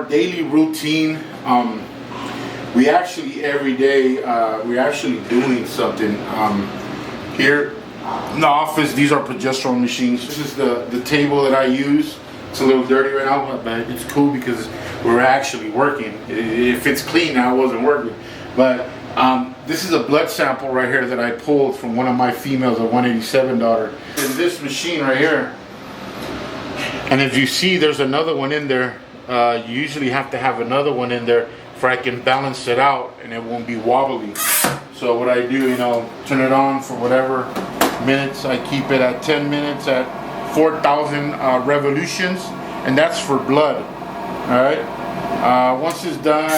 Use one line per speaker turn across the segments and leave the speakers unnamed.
our daily routine. We actually every day we're actually doing something. Here in the office, these are progesterone machines. This is the table that I use. It's a little dirty right now, but it's cool because we're actually working. If it's clean, I wasn't working. But this is a blood sample right here that I pulled from one of my females, a 187 daughter. In this machine right here, and if you see there's another one in there, you usually have to have another one in there for I can balance it out and it won't be wobbly. So what I do, turn it on for whatever minutes. I keep it at 10 minutes at 4,000 revolutions, and that's for blood. All right. Once it's done,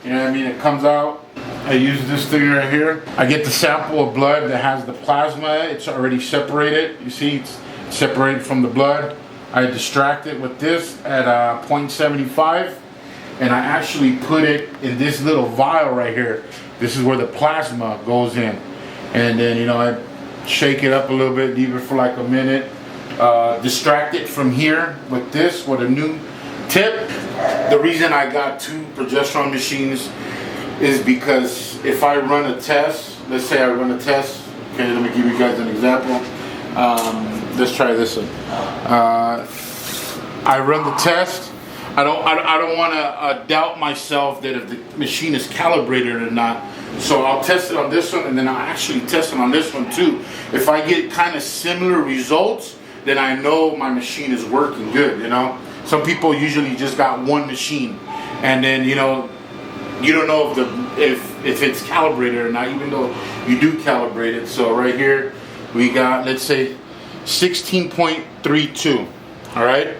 it comes out. I use this thing right here. I get the sample of blood that has the plasma. It's already separated. You see, it's separated from the blood. I distract it with this at 0.75, and I actually put it in this little vial right here. This is where the plasma goes in, and then I shake it up a little bit, leave it for like a minute, distract it from here with this with a new tip. The reason I got 2 progesterone machines is because if I run a test, let's say I run a test. Okay, let me give you guys an example. Let's try this one. I run the test. I don't want to doubt myself that if the machine is calibrated or not. So I'll test it on this one, and then I'll actually test it on this one too. If I get kind of similar results, then I know my machine is working good. Some people usually just got one machine, and then you don't know if it's calibrated or not, even though you do calibrate it. So right here we got, let's say, 16.32. All right.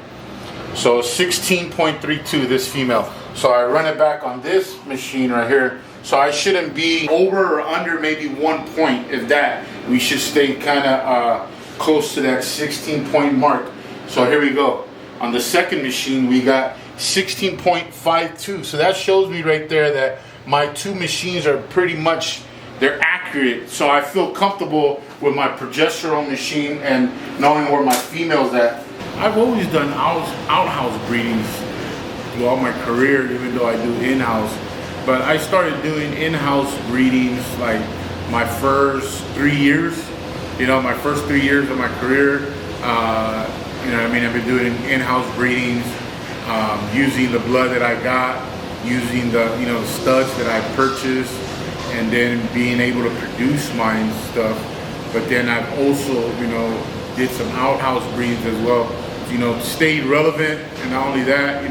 So 16.32, this female. So I run it back on this machine right here. So I shouldn't be over or under maybe 1 point, if that. We should stay kind of close to that 16 point mark. So here we go. On the second machine, we got 16.52. So that shows me right there that my 2 machines are pretty much, they're accurate. So I feel comfortable with my progesterone machine and knowing where my female's at. I've always done outhouse breedings throughout my career, even though I do in-house. But I started doing in-house breedings like my first 3 years. My first 3 years of my career. I've been doing in-house breedings, using the blood that I got, using the studs that I purchased, and then being able to produce my stuff. But then I've also, did some outhouse breeds as well, stayed relevant, and not only that,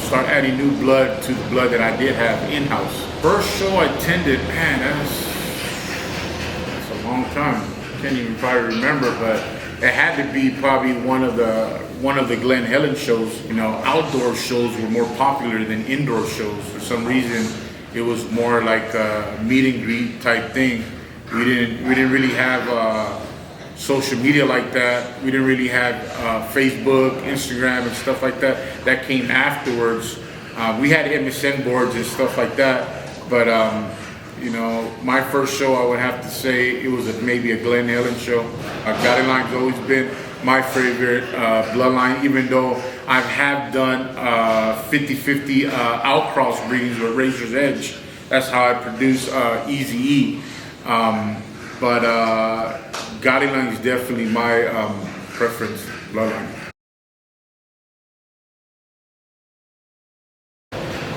start adding new blood to the blood that I did have in-house. First show I attended, man, that's a long time. Can't even probably remember, but it had to be probably one of the Glen Helen shows. Outdoor shows were more popular than indoor shows. For some reason, it was more like a meet and greet type thing. We didn't really have social media like that. We didn't really have Facebook, Instagram, and stuff like that. That came afterwards. We had MSN boards and stuff like that. But my first show, I would have to say it was maybe a Glen Helen show. Godlyne's always been my favorite bloodline, even though I have done 50-50 outcross breedings with Razor's Edge. That's how I produce Eazy-E. But Godlyne is definitely my preference bloodline.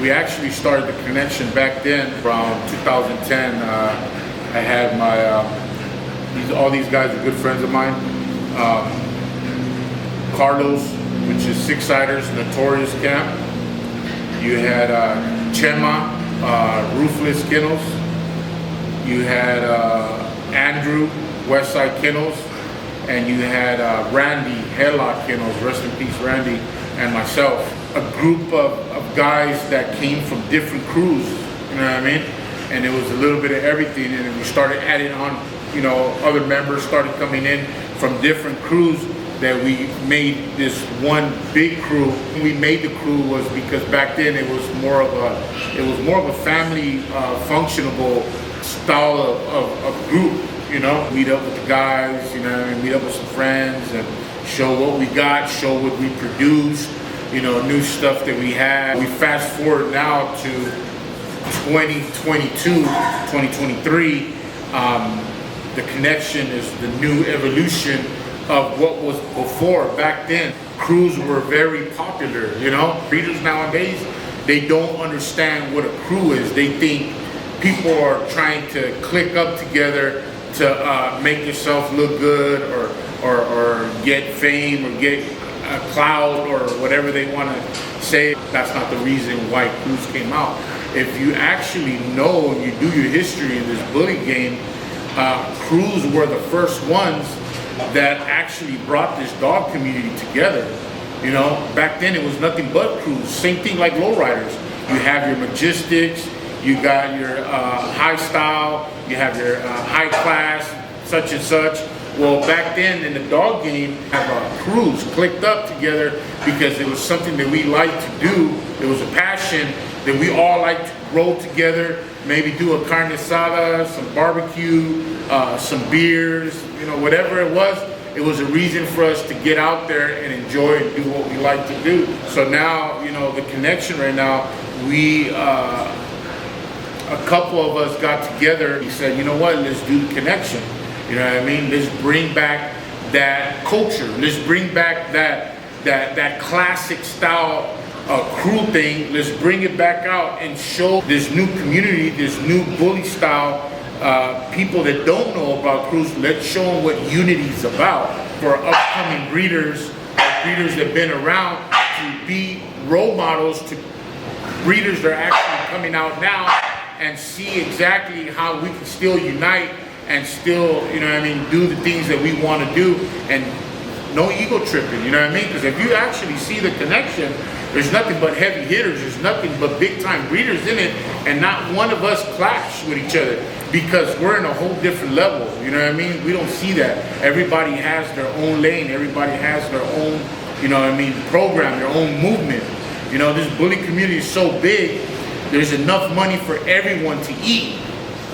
We actually started the connection back then around 2010. I had all these guys are good friends of mine. Carlos, which is Six Siders, Notorious Camp. You had Chema, Ruthless Kennels. You had Andrew, Westside Kennels, and you had Randy, Headlock Kennels, rest in peace Randy, and myself. A group of guys that came from different crews, And it was a little bit of everything, and then we started adding on, other members started coming in from different crews that we made this one big crew. When we made the crew was because back then it was more of a family functionable style of group, meet up with the guys, and meet up with some friends and show what we got, show what we produced, new stuff that we had. We fast forward now to 2022, 2023. The Connection is the new evolution of what was before. Back then, crews were very popular, Breeders nowadays, they don't understand what a crew is. They think people are trying to click up together to make yourself look good or get fame or get a clout or whatever they want to say. That's not the reason why crews came out. If you actually know, you do your history in this bully game, crews were the first ones that actually brought this dog community together. Back then it was nothing but crews. Same thing like lowriders. You have your Majistics, you got your high style, you have your high class, such and such. Well, back then in the dog game, have crews clicked up together because it was something that we liked to do. It was a passion that we all liked to roll together, maybe do a carne asada, some barbecue, some beers, whatever it was. It was a reason for us to get out there and enjoy and do what we like to do. So now, the Connection right now, we, a couple of us got together. We said, you know what, let's do the Connection. You know what I mean? Let's bring back that culture. Let's bring back that classic style crew thing. Let's bring it back out and show this new community, this new bully style, people that don't know about crews. Let's show them what unity is about for upcoming breeders that have been around to be role models to breeders that are actually coming out now and see exactly how we can still unite and still, do the things that we want to do, and no ego tripping, Because if you actually see the Connection, there's nothing but heavy hitters, there's nothing but big time breeders in it, and not one of us clash with each other because we're in a whole different level, We don't see that. Everybody has their own lane, everybody has their own, program, their own movement. This bully community is so big, there's enough money for everyone to eat.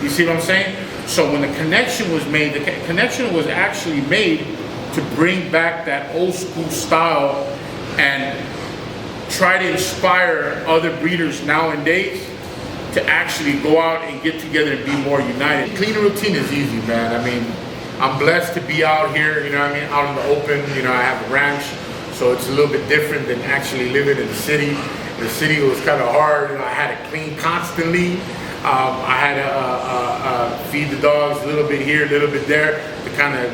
You see what I'm saying? So when the Connection was made, the Connection was actually made to bring back that old school style and try to inspire other breeders nowadays to actually go out and get together and be more united. Cleaning routine is easy, man. I'm blessed to be out here, out in the open. I have a ranch, so it's a little bit different than actually living in the city. The city was kind of hard. I had to clean constantly. I had to feed the dogs a little bit here, a little bit there to kind of,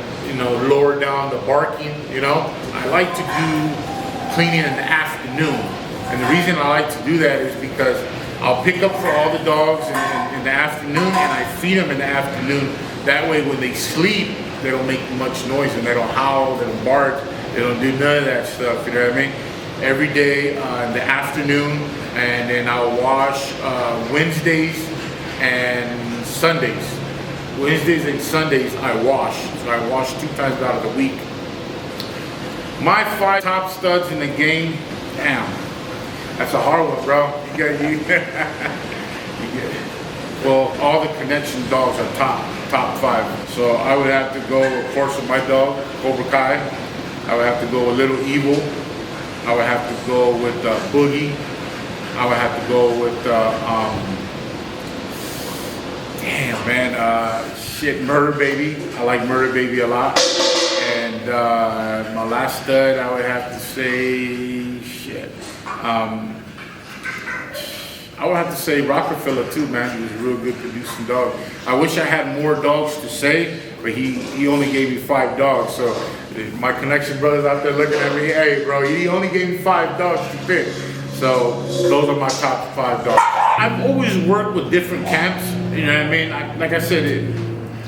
lower down the barking, I like to do cleaning in the afternoon. And the reason I like to do that is because I'll pick up for all the dogs in the afternoon and I feed them in the afternoon. That way when they sleep, they don't make much noise and they don't howl, they don't bark, they don't do none of that stuff, you know what I mean? Every day in the afternoon, and then I'll wash Wednesdays and Sundays. Wednesdays and Sundays I wash. So I wash 2 times out of the week. My 5 top studs in the game, damn. That's a hard one, bro. You get well, all the Connection dogs are top 5. So I would have to go, of course, with my dog, Cobra Kai. I would have to go with Little Evil. I would have to go with Boogie. I would have to go with Murder Baby. I like Murder Baby a lot. And my last stud, I would have to say I would have to say Rockefeller too, man. He was a real good producing dog. I wish I had more dogs to say, but he only gave me 5 dogs. So my Connection brothers out there looking at me, hey bro, he only gave me 5 dogs to pick. So those are my top 5 dogs. I've always worked with different camps, you know what I mean? Like I said,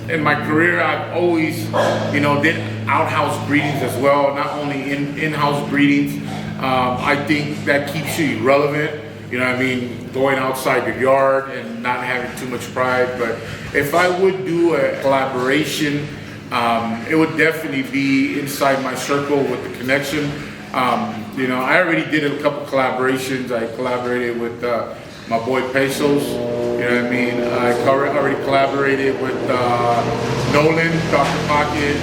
in my career, I've always, did outhouse breedings as well, not only in-house breedings. I think that keeps you relevant, you know what I mean? Going outside your yard and not having too much pride. But if I would do a collaboration, it would definitely be inside my circle with the Connection. I already did a couple collaborations. I collaborated with my boy Pesos, you know what I mean? I already collaborated with Nolan, Dr. Pocket,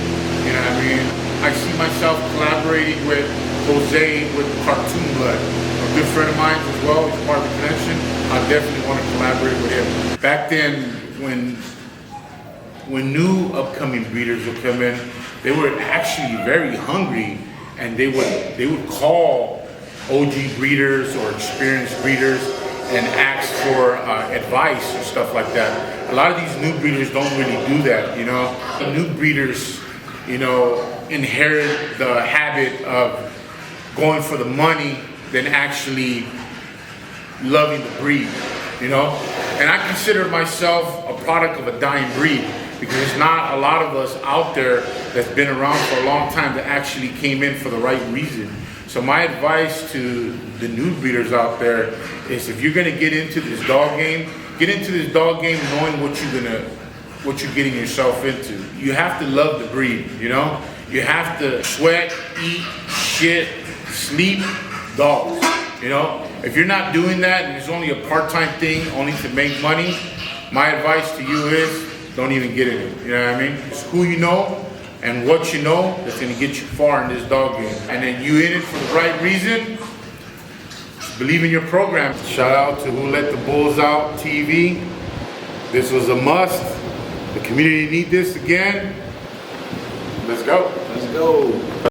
you know what I mean? I see myself collaborating with Jose with Cartoon Blood, a good friend of mine as well. He's part of the connection. I definitely want to collaborate with him. Back then, when new upcoming breeders would come in, they were actually very hungry, and they would call OG breeders or experienced breeders and ask for advice or stuff like that. A lot of these new breeders don't really do that, you know. The new breeders, you know, inherit the habit of going for the money than actually loving the breed, you know. And I consider myself a product of a dying breed, because there's not a lot of us out there that's been around for a long time that actually came in for the right reason. So my advice to the new breeders out there is, if you're gonna get into this dog game, get into this dog game knowing what you're getting yourself into. You have to love the breed, you know? You have to sweat, eat, shit, sleep dogs, you know? If you're not doing that and it's only a part-time thing, only to make money, my advice to you is, don't even get in it, you know what I mean? It's who you know and what you know that's gonna get you far in this dog game. And then you in it for the right reason, just believe in your program. Shout out to Who Let the Bulls Out TV. This was a must. The community need this again. Let's go.
Let's go.